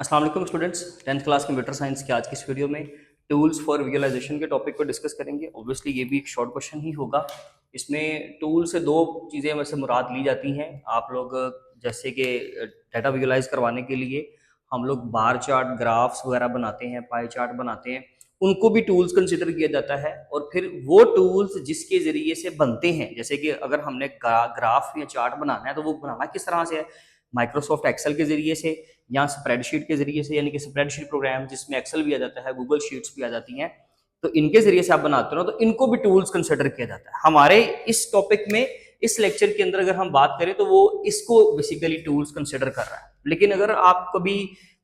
अस्सलाम वालेकुम students, 10th class computer science की आज की इस वीडियो में टूल्स फॉर विजुअलाइजेशन के टॉपिक को डिस्कस करेंगे। ऑब्वियसली ये भी एक शॉर्ट क्वेश्चन ही होगा। इसमें टूल से दो चीज़ें वैसे मुराद ली जाती हैं। आप लोग जैसे कि डाटा विजुअलाइज करवाने के लिए हम लोग बार चार्ट, ग्राफ्स वगैरह बनाते हैं, पाई चार्ट बनाते हैं, उनको भी टूल्स कंसिडर किया जाता है। और फिर वो टूल्स जिसके ज़रिए से बनते हैं, जैसे कि अगर हमने ग्राफ या चार्ट बनाना है तो वो बनाना किस तरह से है, माइक्रोसॉफ्ट एक्सेल के ज़रिए से या स्प्रेडशीट के जरिए से, यानी कि स्प्रेडशीट प्रोग्राम जिसमें एक्सेल भी आ जाता है, गूगल शीट्स भी आ जाती हैं, तो इनके जरिए से आप बनाते हो ना, तो इनको भी टूल्स कंसिडर किया जाता है। हमारे इस टॉपिक में, इस लेक्चर के अंदर अगर हम बात करें तो वो इसको बेसिकली टूल्स कंसिडर कर रहा है। लेकिन अगर आप कभी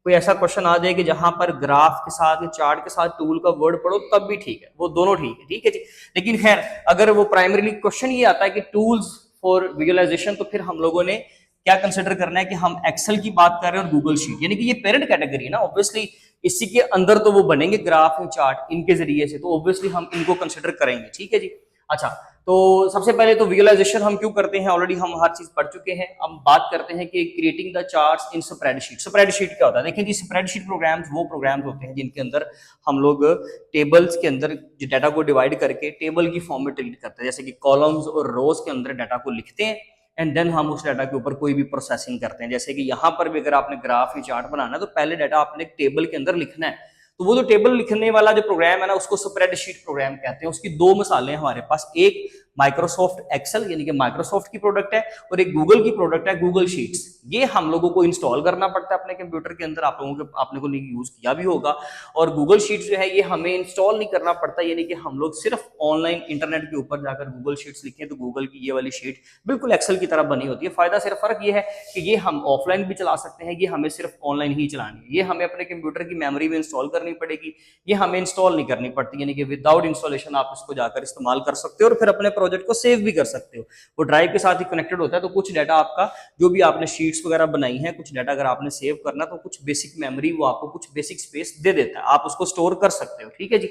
कोई ऐसा क्वेश्चन आ जाए कि जहां पर ग्राफ के साथ, चार्ट के साथ टूल का वर्ड पढ़ो, तब भी ठीक है, वो दोनों ठीक है जी। लेकिन खैर, अगर वो प्राइमरीली क्वेश्चन ये आता है कि टूल्स फॉर विजुअलाइजेशन, तो फिर हम लोगों ने क्या कंसिडर करना है कि हम एक्सेल की बात कर रहे हैं और गूगल शीट, यानी कि ये पेरेंट कैटेगरी है ना। ऑब्वियसली इसी के अंदर तो वो बनेंगे ग्राफ एंड चार्ट इनके जरिए से, तो ऑब्वियसली हम इनको कंसिडर करेंगे। ठीक है जी। अच्छा, तो सबसे पहले तो विजुअलाइजेशन हम क्यों करते हैं, ऑलरेडी हम हर चीज पढ़ चुके हैं। अब बात करते हैं कि creating the charts in spreadsheet. Spreadsheet क्या होता है? देखिए जी, स्प्रेडशीट प्रोग्राम्स वो प्रोग्राम्स होते हैं जिनके अंदर हम लोग टेबल्स के अंदर डाटा को डिवाइड करके टेबल की फॉर्म में ट्रीट करते हैं, जैसे कि कॉलम्स और रोज के अंदर डाटा को लिखते हैं एंड देन हम उस डाटा के ऊपर कोई भी प्रोसेसिंग करते हैं। जैसे कि यहाँ पर भी अगर आपने ग्राफ या चार्ट बनाना है तो पहले डाटा आपने एक टेबल के अंदर लिखना है। तो वो जो टेबल लिखने वाला जो प्रोग्राम है ना, उसको स्प्रेडशीट प्रोग्राम कहते हैं। उसकी दो मिसालें हमारे पास, एक माइक्रोसॉफ्ट एक्सेल यानी कि माइक्रोसॉफ्ट की प्रोडक्ट है, और एक गूगल की प्रोडक्ट है, गूगल शीट्स। ये हम लोगों को इंस्टॉल करना पड़ता है अपने कंप्यूटर के अंदर। आप लोगों के आपने को यूज किया भी होगा। और गूगल शीट्स जो है ये हमें इंस्टॉल नहीं करना पड़ता, यानी कि हम लोग सिर्फ ऑनलाइन इंटरनेट के ऊपर जाकर गूगल शीट्स लिखें तो गूगल की ये वाली शीट बिल्कुल एक्सेल की तरह बनी होती है। फायदा सिर्फ फर्क ये है कि ये हम ऑफलाइन भी चला सकते हैं, ये हमें सिर्फ ऑनलाइन ही चलानी है। ये हमें अपने कंप्यूटर की मेमोरी में इंस्टॉल करनी पड़ेगी, ये हमें इंस्टॉल नहीं करनी पड़ती, यानी कि विदाउट इंस्टॉलेशन आप इसको जाकर इस्तेमाल कर सकते हो और फिर अपने प्रोजेक्ट को सेव भी कर सकते हो। वो ड्राइव के साथ ही कनेक्टेड होता है, तो कुछ डाटा आपका जो भी आपने शीट्स वगैरह बनाई है, कुछ डाटा अगर आपने सेव करना तो कुछ बेसिक मेमोरी वो आपको कुछ बेसिक स्पेस दे देता है, आप उसको स्टोर कर सकते हो। ठीक है जी।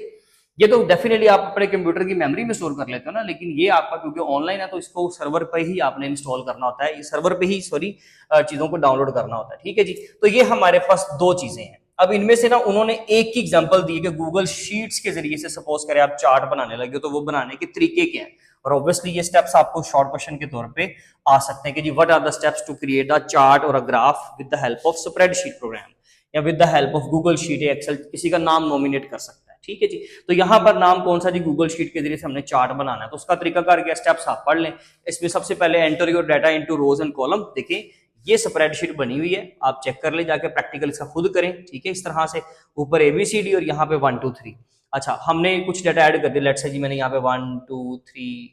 ये तो डेफिनेटली आप अपने कंप्यूटर की मेमोरी में स्टोर कर लेते हो ना, लेकिन ये आपका क्योंकि ऑनलाइन है तो इसको सर्वर पे ही आपने इंस्टॉल करना होता है, ये सर्वर पे ही सॉरी चीजों को डाउनलोड करना होता है। ठीक है जी। तो ये हमारे पास दो चीजें हैं। अब इनमें से ना उन्होंने एक ही एग्जांपल दी कि गूगल शीट्स के जरिए से सपोज करें आप चार्ट बनाने लगे हो, तो वो बनाने के तरीके क्या हैं। और ऑब्वियसली ये स्टेप्स आपको शॉर्ट क्वेश्चन के तौर पे आ सकते हैं कि जी what are the steps to create a chart or a graph with the help of spreadsheet program या with the help of Google sheet या एक्सेल, किसी का नाम नॉमिनेट कर सकता है। ठीक है जी। तो यहाँ पर नाम कौन सा जी, गूगल शीट के जरिए से हमने चार्ट बनाना है, तो उसका तरीकाकार क्या, स्टेप्स आप पढ़ लें। इसमें सबसे पहले enter your data into rose and column. देखिए ये स्प्रेडशीट बनी हुई है, आप चेक कर ले जाके, प्रैक्टिकल इसका खुद करें। ठीक है, इस तरह से ऊपर एबीसीडी और यहाँ पे 1 2 3। अच्छा, हमने कुछ डाटा ऐड कर दिया, लेट्स से जी मैंने यहाँ पे 1 2 3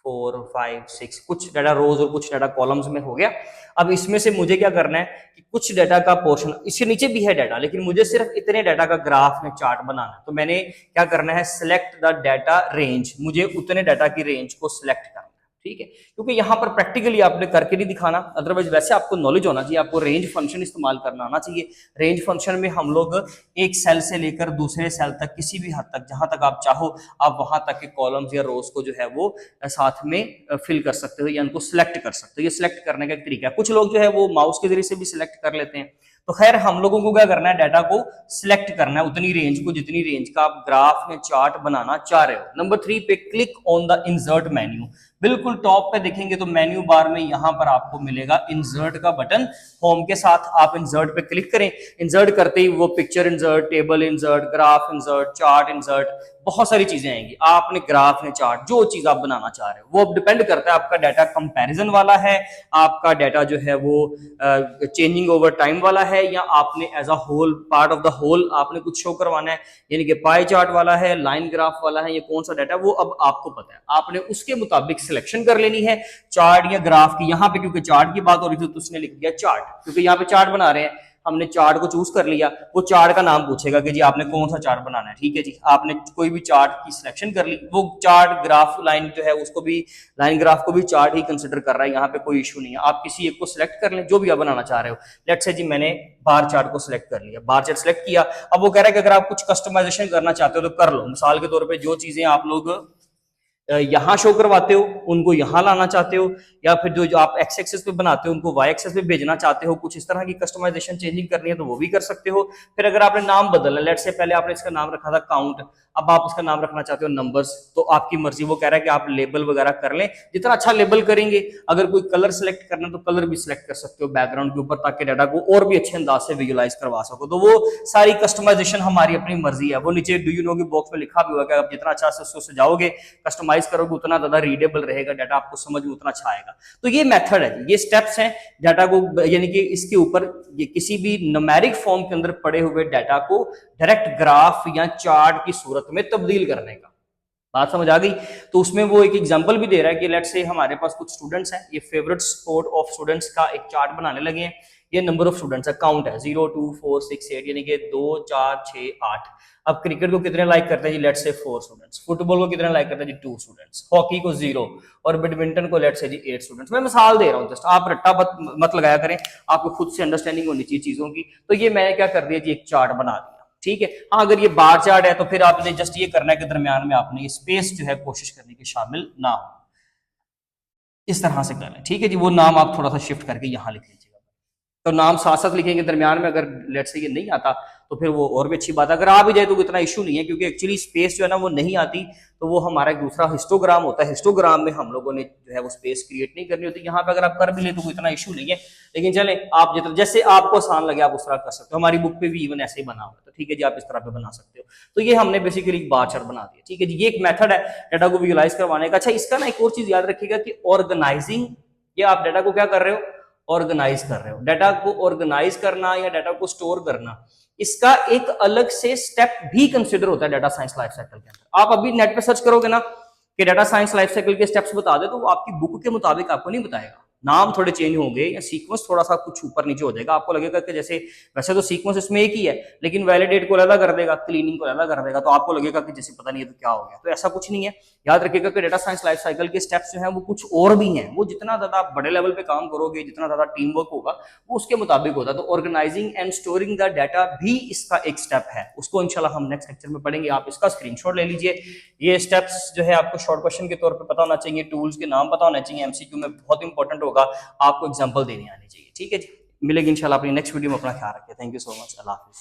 4 5 6 कुछ डाटा रोज और कुछ डाटा कॉलम्स में हो गया। अब इसमें से मुझे क्या करना है कि कुछ डाटा का पोर्शन, इसके नीचे भी है डाटा, लेकिन मुझे सिर्फ इतने डाटा का ग्राफ में चार्ट बनाना है। तो मैंने क्या करना है, सिलेक्ट द डाटा रेंज, मुझे उतने डाटा की रेंज को सिलेक्ट करना है। ठीक है, क्योंकि यहाँ पर प्रैक्टिकली आपने करके नहीं दिखाना, अदरवाइज वैसे आपको नॉलेज होना चाहिए, आपको रेंज फंक्शन इस्तेमाल करना आना चाहिए। रेंज फंक्शन में हम लोग एक सेल से लेकर दूसरे सेल तक, किसी भी हद तक जहां तक आप चाहो, आप वहां तक के कॉलम्स या रोज को जो है वो साथ में फिल कर सकते हो या उनको सिलेक्ट कर सकते हो। ये सिलेक्ट करने का एक तरीका है। कुछ लोग जो है वो माउस के जरिए से भी सिलेक्ट कर लेते हैं। तो खैर हम लोगों को क्या करना है, डाटा को सिलेक्ट करना है, उतनी रेंज को जितनी रेंज का आप ग्राफ में चार्ट बनाना चाह रहे हो। नंबर 3 पे click on the insert menu. बिल्कुल टॉप पे देखेंगे तो मेन्यू बार में यहां पर आपको मिलेगा इंसर्ट का बटन, होम के साथ आप इंसर्ट पे क्लिक करें। इंसर्ट करते ही वो picture insert, table insert, graph insert, chart insert, बहुत सारी चीजें आएंगी। आपने ग्राफ में चार्ट जो चीज आप बनाना चाह रहे हो, वो अब डिपेंड करता है आपका डाटा कंपैरिजन वाला है, आपका डाटा जो है वो चेंजिंग ओवर टाइम वाला है, या आपने as a whole part of the whole आपने कुछ शो करवाना है, यानी कि पाई चार्ट वाला है, लाइन ग्राफ वाला है, ये कौन सा डाटा, वो अब आपको पता है। आपने उसके मुताबिक सिलेक्शन कर लेनी है चार्ट या ग्राफ की। यहाँ पे क्योंकि चार्ट की बात हो रही थी तो उसने लिख दिया चार्ट, क्योंकि यहाँ पे चार्ट बना रहे हैं, हमने चार्ट को चूज कर लिया। वो चार्ट का नाम पूछेगा कि जी आपने कौन सा चार्ट बनाना है। ठीक है जी, आपने कोई भी चार्ट की सिलेक्शन कर ली, वो चार्ट ग्राफ लाइन जो है उसको भी, लाइन ग्राफ को भी चार्ट ही कंसिडर कर रहा है, यहाँ पे कोई इशू नहीं है। आप किसी एक को सिलेक्ट कर लें जो भी आप बनाना चाह रहे हो। लेट्स से जी मैंने बार चार्ट को सिलेक्ट कर लिया, बार चार्ट सिलेक्ट किया। अब वो कह रहा है कि अगर आप कुछ कस्टमाइजेशन करना चाहते हो तो कर लो। मिसाल के तौर पर जो चीजें आप लोग यहाँ शो करवाते हो, उनको यहाँ लाना चाहते हो, या फिर जो जो आप एक्स एक्सेस पे बनाते हो उनको वाई एक्सेस पे भेजना चाहते हो, कुछ इस तरह की कस्टमाइजेशन चेंजिंग करनी है तो वो भी कर सकते हो। फिर अगर आपने नाम बदलना, लेट से पहले आपने इसका नाम रखा था काउंट, अब आप इसका नाम रखना चाहते हो नंबर्स, तो आपकी मर्जी, वो कह रहा है कि आप लेबल वगैरह कर लें, जितना अच्छा लेबल करेंगे। अगर कोई कलर सेलेक्ट करना तो कलर भी सिलेक्ट कर सकते हो बैकग्राउंड के ऊपर, ताकि डाटा को और भी अच्छे अंदाज से विजुलाइज करवा सको। तो वो सारी कस्टमाइजेशन हमारी अपनी मर्जी है। वो नीचे डू यू नो के बॉक्स में लिखा भी हुआ कि आप जितना अच्छा से उसको सजाओगे, कस्टमाइज करोगे, उतना ज्यादा रीडेबल रहेगा डाटा, आपको समझ में उतना अच्छा आएगा। तो ये मेथड है, ये स्टेप्स हैं डाटा को, यानी कि इसके ऊपर ये किसी भी न्यूमेरिक फॉर्म के अंदर पड़े हुए डाटा को डायरेक्ट ग्राफ या चार्ट की सूरत में तब्दील करने का। बात समझ आ गई? तो उसमें वो एक एग्जांपल भी दे रहा है कि लेट्स से हमारे पास कुछ स्टूडेंट्स हैं, ये फेवरेट स्पोर्ट ऑफ स्टूडेंट्स का एक चार्ट बनाने लगे हैं। ये नंबर ऑफ स्टूडेंट्स है, काउंट है 0 2 4 6 8, यानी कि 2 4 6 8। अब क्रिकेट को कितने लाइक करते हैं जी? Let's say 4 students. फुटबॉल को कितने लाइक करते हैं जी? 2 स्टूडेंट्स। हॉकी को 0, और बैडमिंटन को लेट्स से जी 8 स्टूडेंट्स। मैं मिसाल दे रहा हूँ जस्ट, आप रट्टा मत लगाया करें, आपको खुद से अंडरस्टैंडिंग होनी चाहिए चीजों की। तो ये मैंने क्या कर दिया जी, एक चार्ट बना दिया। ठीक है। हाँ, अगर ये बार चार्ट है तो फिर आपने जस्ट ये करना है कि दरमियान में आपने ये स्पेस जो है कोशिश करने की शामिल ना हो, इस तरह से करना है। ठीक है जी। वो नाम आप थोड़ा सा शिफ्ट करके यहाँ लिख लीजिएगा, तो नाम साथ साथ लिखेंगे दरमियान में। अगर लेट से ये नहीं आता तो फिर वो और भी अच्छी बात है, अगर आ भी जाए तो इतना इशू नहीं है, क्योंकि एक्चुअली स्पेस जो है ना वो नहीं आती, तो वो हमारा एक दूसरा हिस्टोग्राम होता है। हिस्टोग्राम में हम लोगों ने जो है वो स्पेस क्रिएट नहीं करनी होती। यहाँ पे अगर आप कर भी ले तो कोई इतना इशू नहीं है, लेकिन चले आप जितना जैसे आपको आसान लगे आप उस तरह कर सकते हो। हमारी बुक पे भी इवन ऐसे ही बना हुआ है, तो ठीक है जी, आप इस तरह पे बना सकते हो। तो ये हमने बेसिकली एक बार चार्ट बना दिया। ठीक है जी, ये एक मेथड है डाटा को विजुलाइज करवाने का। अच्छा, इसका ना एक और चीज याद रखिएगा कि ऑर्गेनाइजिंग, ये आप डाटा को क्या कर रहे हो? ऑर्गेनाइज कर रहे हो। डाटा को ऑर्गेनाइज करना या डाटा को स्टोर करना, इसका एक अलग से स्टेप भी कंसिडर होता है डाटा साइंस लाइफ साइकिल के अंदर। आप अभी नेट पे सर्च करोगे ना कि डाटा साइंस लाइफ साइकिल के स्टेप्स बता दे, तो वो आपकी बुक के मुताबिक आपको नहीं बताएगा। नाम थोड़े चेंज होंगे या सीक्वेंस थोड़ा सा कुछ ऊपर नीचे हो जाएगा। आपको लगेगा कि जैसे वैसे तो सीक्वेंस इसमें एक ही है, लेकिन वैलिडेट को अलग कर देगा, क्लीनिंग को अलग कर देगा, तो आपको लगेगा कि जैसे पता नहीं है तो क्या हो गया। तो ऐसा कुछ नहीं है। याद रखिएगा कि डाटा साइंस लाइफ साइकिल के स्टेप्स जो है वो कुछ और भी हैं। वो जितना ज्यादा आप बड़े लेवल पे काम करोगे, जितना ज्यादा टीम वर्क होगा, वो उसके मुताबिक होता है। तो organising and storing the data भी इसका एक स्टेप है। उसको इंशाल्लाह हम नेक्स्ट लेक्चर में पढ़ेंगे। आप इसका स्क्रीनशॉट ले लीजिए। ये स्टेप्स जो है आपको शॉर्ट क्वेश्चन के तौर पर पता होना चाहिए, टूल्स के नाम पता होना चाहिए, एमसीक्यू में बहुत इंपॉर्टेंट होगा, आपको एग्जाम्पल देने आनी चाहिए। ठीक है जी, मिलेगी इंशाल्लाह अपनी नेक्स्ट वीडियो में। अपना ख्याल रखिए। Thank you so much. अल्लाह हाफिज़।